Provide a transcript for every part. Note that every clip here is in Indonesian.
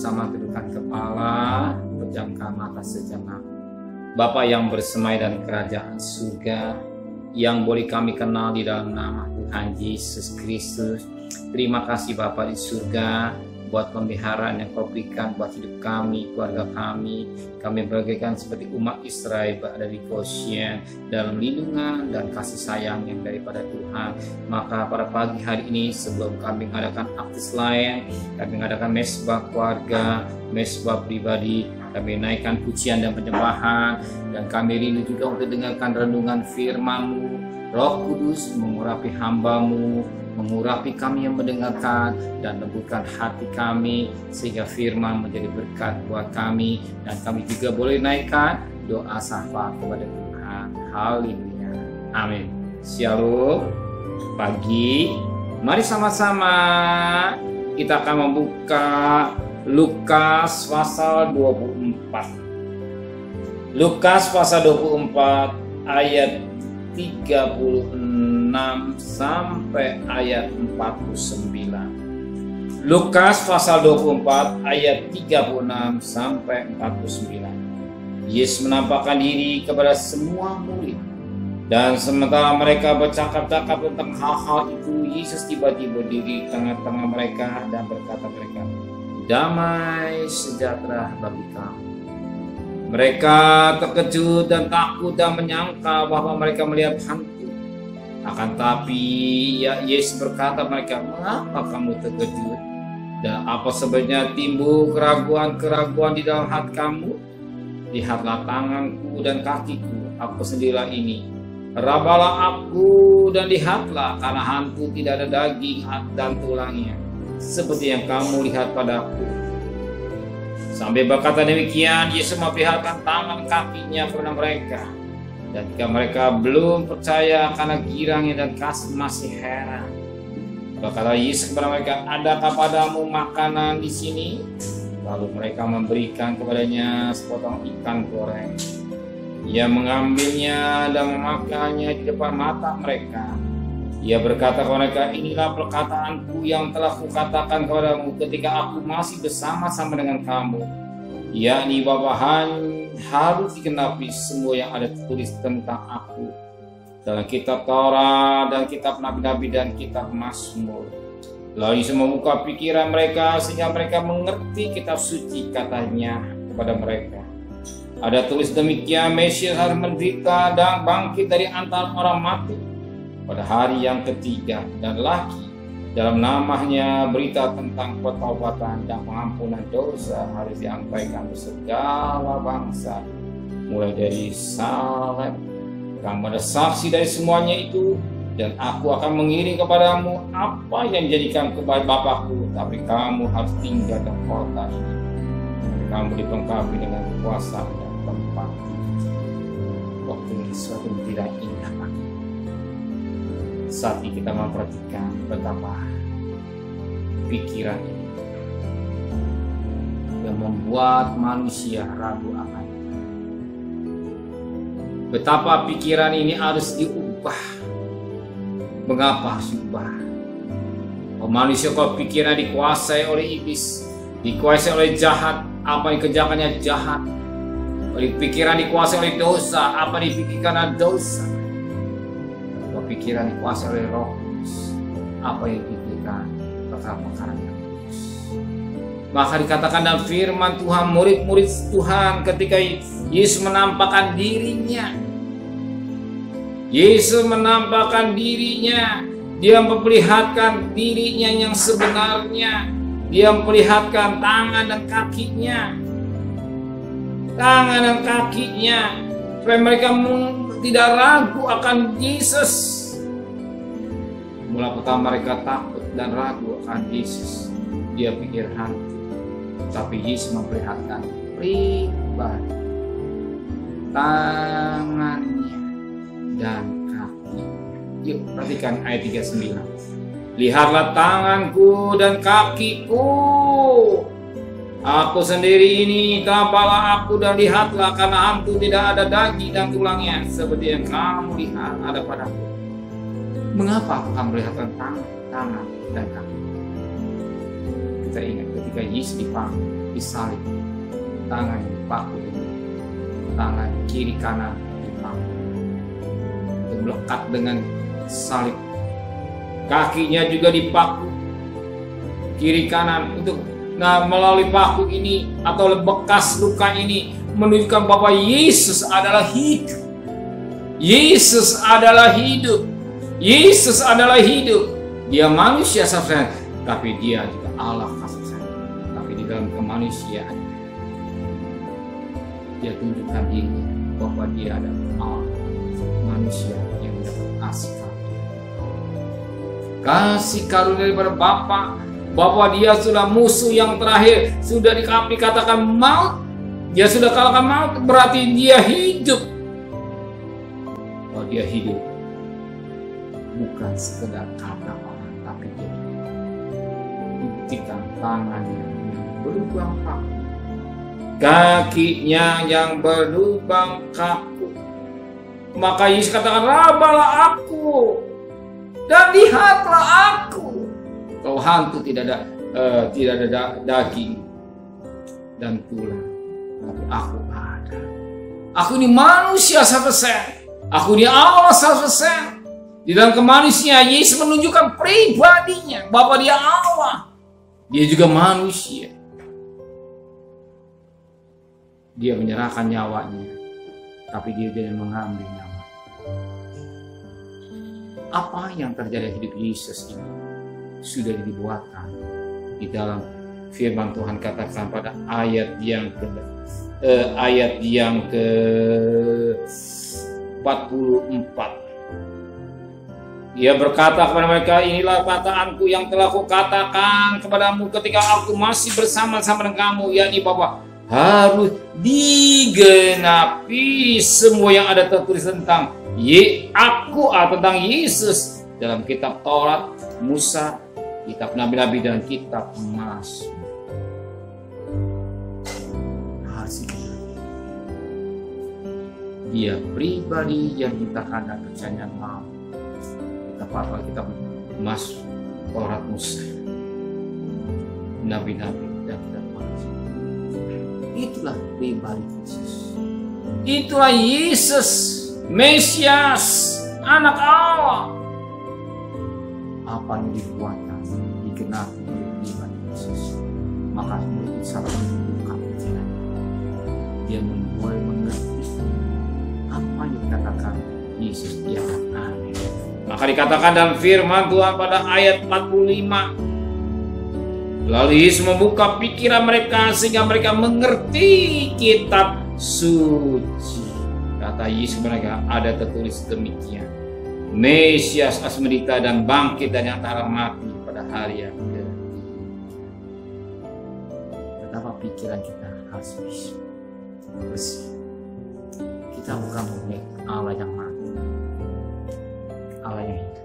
bersama tundukkan kepala, pejamkan mata sejenak. Bapa yang bersemai dan kerajaan surga, yang boleh kami kenal di dalam nama Tuhan Yesus Kristus. Terima kasih Bapa di surga buat pemeliharaan yang Kau berikan buat hidup kami, keluarga kami. Kami bagaikan seperti umat Israel berada di Goshen dalam lindungan dan kasih sayang yang daripada Tuhan. Maka pada pagi hari ini sebelum kami mengadakan aktis lain, kami mengadakan mesbah keluarga, mesbah pribadi, kami naikkan pujian dan penyembahan, dan kami rindu juga untuk dengarkan renungan firman-Mu. Roh Kudus mengurapi hamba-Mu, mengurapi kami yang mendengarkan, dan lembutkan hati kami sehingga firman menjadi berkat buat kami, dan kami juga boleh naikkan doa syafaat kepada Tuhan. Haleluya. Amin. Shalom. Pagi, mari sama-sama kita akan membuka Lukas pasal 24. Lukas pasal 24 ayat 36 sampai ayat 49. Lukas pasal 24 ayat 36 sampai 49. Yesus menampakkan diri kepada semua murid, dan sementara mereka bercakap-cakap tentang hal-hal itu, Yesus tiba-tiba berdiri di tengah-tengah mereka dan berkata mereka, "Damai sejahtera bagi kamu." Mereka terkejut dan takut dan menyangka bahwa mereka melihat hantu. Akan tapi Yesus berkata mereka, "Mengapa kamu terkejut? Dan apa sebabnya timbul keraguan-keraguan di dalam hati kamu? Lihatlah tanganku dan kakiku, aku sendirilah ini. Rabalah aku dan lihatlah, karena hantu tidak ada daging dan tulangnya, seperti yang kamu lihat padaku." Sambil berkata demikian, Yesus memperlihatkan tangan kakinya kepada mereka. Dan jika mereka belum percaya karena girangnya dan masih heran, berkata Yesus kepada mereka, "Adakah padamu makanan di sini?" Lalu mereka memberikan kepadanya sepotong ikan goreng. Ia mengambilnya dan memakannya di depan mata mereka. Ia berkata kepada mereka, "Inilah perkataanku yang telah kukatakan kepadamu ketika aku masih bersama-sama dengan kamu, yakni bahwa harus digenapi semua yang ada tertulis tentang aku dalam kitab Taurat dan kitab Nabi-Nabi dan kitab Mazmur." Lalu Yesus membuka pikiran mereka sehingga mereka mengerti kitab suci. Katanya kepada mereka, "Ada tulis demikian, Mesias harus menderita dan bangkit dari antara orang mati pada hari yang ketiga, dan lagi dalam namanya berita tentang pertobatan dan pengampunan dosa harus disampaikan ke segala bangsa, mulai dari Salem. Kamu ada saksi dari semuanya itu, dan aku akan mengirim kepadamu apa yang dijadikan kepada Bapakku, tapi kamu harus tinggal di kota ini. Kamu dipengkapi dengan kekuasaan dan tempat." Waktu ini suatu tidak indah lagi. Saat ini kita memperhatikan betapa pikiran ini yang membuat manusia ragu akan itu. Betapa pikiran ini harus diubah. Mengapa harus diubah? Manusia kalau pikiran dikuasai oleh iblis, dikuasai oleh jahat, apa yang kerjakannya jahat. Oleh pikiran dikuasai oleh dosa, apa dipikirkan dosa. Pikiran dikuasai oleh Roh Kudus, apa yang dipikirkan perkara-perkara yang kudus. Maka dikatakan dalam firman Tuhan, murid-murid Tuhan ketika Yesus menampakkan dirinya, Yesus menampakkan dirinya, Dia memperlihatkan dirinya yang sebenarnya. Dia memperlihatkan tangan dan kakinya, supaya mereka tidak ragu akan Yesus. Mula pertama mereka takut dan ragu akan Yesus. Dia pikir hantu, tapi Yesus memperlihatkan pribadi, tangannya dan kakinya. Yuk perhatikan ayat 39. "Lihatlah tanganku dan kakiku, aku sendiri ini, tampaklah aku dan lihatlah, karena hantu tidak ada daging dan tulangnya, seperti yang kamu lihat ada padaku." Mengapa kamu melihatkan tangan dan kaki? Kita ingat ketika ketika Yesus disalib, tangan dipaku, tangan kiri kanan dipaku, untuk melekat dengan salib. Kakinya juga dipaku, kiri kanan untuk melalui paku ini atau bekas luka ini menunjukkan bahwa Yesus adalah hidup. Yesus adalah hidup. Yesus adalah hidup. Dia manusia satu-satunya, tapi dia juga Allah kasih sayang. Tapi di dalam kemanusiaan dia tunjukkan dirinya bahwa dia adalah Allah, manusia yang mendapat kasih karunia daripada Bapa, bahwa dia sudah musuh yang terakhir, sudah dikatakan maut, dia sudah kalahkan maut, berarti dia hidup. Kalau dia hidup bukan sekedar kata orang, tapi dia dibuktikan tangannya yang berlubang paku, kakinya yang berlubang kaku. Maka Yesus katakan, rabalah aku dan lihatlah aku. Kalau hantu tidak ada daging dan tulang, tapi aku ada. Aku ini manusia 100%. Aku ini Allah 100%. Di dalam kemanusiaan Yesus menunjukkan pribadinya bahwa dia Allah. Dia juga manusia. Dia menyerahkan nyawanya, tapi dia tidak mengambil nyawa. Apa yang terjadi hidup Yesus ini sudah dibuatkan di dalam firman Tuhan. Katakan pada ayat yang ke-44. Dia berkata kepada mereka, inilah kataanku yang telah kukatakan kepadamu ketika aku masih bersama-sama dengan kamu, yakni bahwa harus digenapi semua yang ada tertulis tentang aku tentang Yesus dalam kitab Taurat, Musa, kitab Nabi-Nabi, dan kitab Mazmur. Dia pribadi yang kita ada percayaan mau. Kitab Mazmur, Taurat, Musa, Nabi-Nabi, dan kitab Mazmur. Itulah pribadi Yesus. Itulah Yesus, Mesias, anak Allah. Apa yang dibuatkan digenapi oleh pribadi Yesus, maka murid salah membuka pikiran. Dia mulai mengerti apa yang dikatakan Yesus dia aneh. Maka dikatakan dalam firman Tuhan pada ayat 45, lalu Yesus membuka pikiran mereka sehingga mereka mengerti kitab suci. Kata Yesus mereka, ada tertulis demikian, Mesias harus menderita dan bangkit dari antara mati pada hari yang ketiga. Betapa pikiran kita harus bersih. Kita bukan memiliki Allah yang mati, Allah yang hidup.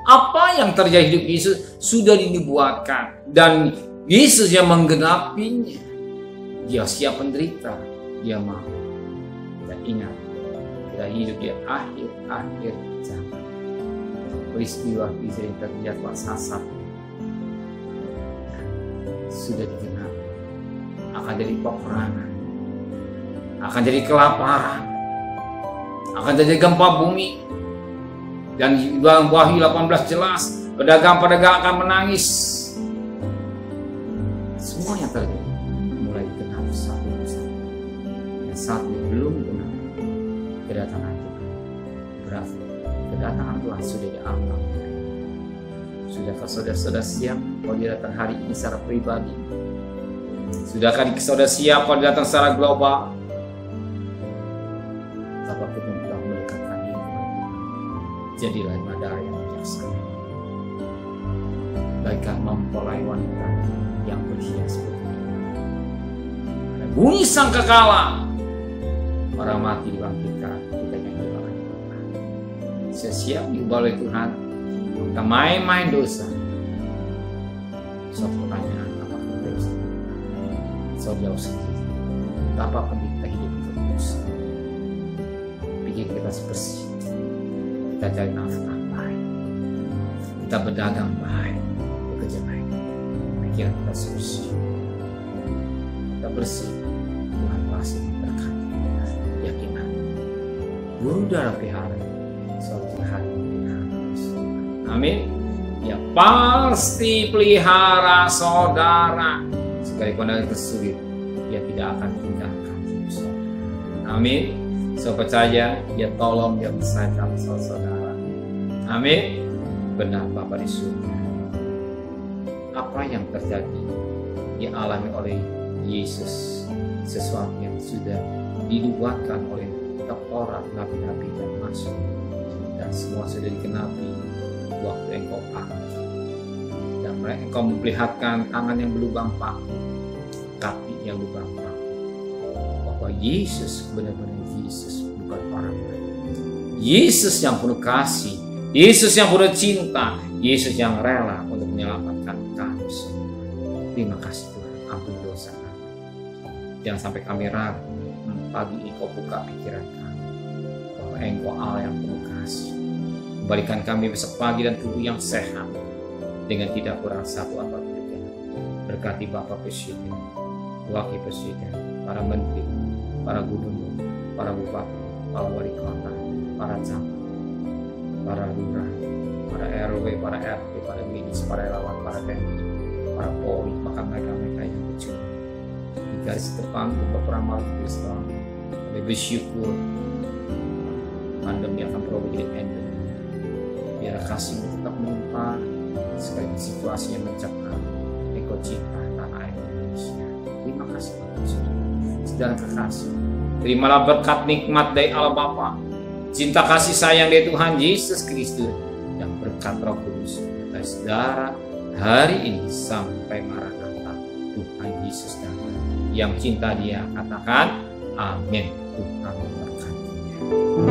Apa yang terjadi hidup Yesus sudah dibuatkan, dan Yesus yang menggenapinya. Dia siap menderita, dia mau. Dan ingat, kita hidup di akhir zaman. Peristiwa bisa terjadi pada saat sudah digenapi. Akan jadi peperangan, akan jadi kelaparan, akan jadi gempa bumi. Dan dalam Wahyu 18 jelas, pedagang-pedagang akan menangis. Semua yang terjadi mulai digenapi satu persatu. Dan saat ini belum benar kedatangan Tuhan. Berarti kedatangan Tuhan sudah dianggap. Sudahkah saudara siap kalau dia datang hari ini secara pribadi? Sudahkah saudara siap kalau dia datang secara global? Tapi kita telah mendekatkan diri kepada Tuhan. Jadilah ibadah yang bijaksana. Baikkan mempelai wanita yang berhias putih. Ada bunyi sangkakala, orang mati dibangkitkan, kita yang diubahkan Tuhan. Saya siap diubah oleh Tuhan. Kita main-main dosa. Suatu pertanyaan, apa dosa? Saudara sendiri, apa kita hidup untuk dosa? Pikir kita bersih. Kita cari nafkah baik, kita berdagang baik, bekerja baik, pikiran kita bersih. bersih, Tuhan pasti memberkati. Yakinlah, guru dalam pelihara, suatu hari pelihara. Amin. Ya pasti pelihara saudara. Sekalipun ada tersulit, Dia tidak akan tinggalkan saudara. Amin. Saya percaya Dia tolong, Dia menyelesaikan saudara. Amin. Benar Bapa di surga. Apa yang terjadi dialami oleh Yesus, sesuatu yang sudah dinubuatkan oleh Taurat, nabi-nabi dan rasul, dan semua sudah dikenapi waktu engkau panggil. Dan engkau memperlihatkan tangan yang berlubang paku, kaki yang berlubang paku, bahwa Yesus benar-benar Yesus, bukan orang lain. Yesus yang penuh kasih, Yesus yang penuh cinta, Yesus yang rela untuk menyelamatkan kami semua. Terima kasih Tuhan, ampun dosa kami. Jangan sampai kami ragu. Pagi ini kau buka pikiran kami bahwa engkau Allah yang penuh kasih. Kembalikan kami besok pagi dan tubuh yang sehat, dengan tidak kurang satu apapun juga. Berkati Bapak Presiden, Wakil Presiden, para menteri, para gubernur, para bupati, para wali kota, para camat, para lurah, para RW, para RT, para medis, para relawan, para TNI, para Polri, maka mereka yang berjuang di garis depan untuk beramal Kristen. Kami bersyukur pandemi akan berubah jadi endemi. Biar kasih tetap melimpah, sekalipun situasi yang mencekam. Engkau cipta tanah air Indonesia. Terima kasih Bapak Saudara kekasih. Terimalah berkat nikmat dari Allah Bapa, cinta kasih sayang dari Tuhan Yesus Kristus, dan berkat Roh Kudus atas saudara hari ini sampai Maranatha. Tuhan Yesus datang. Yang cinta Dia katakan amin. Tuhan memberkati.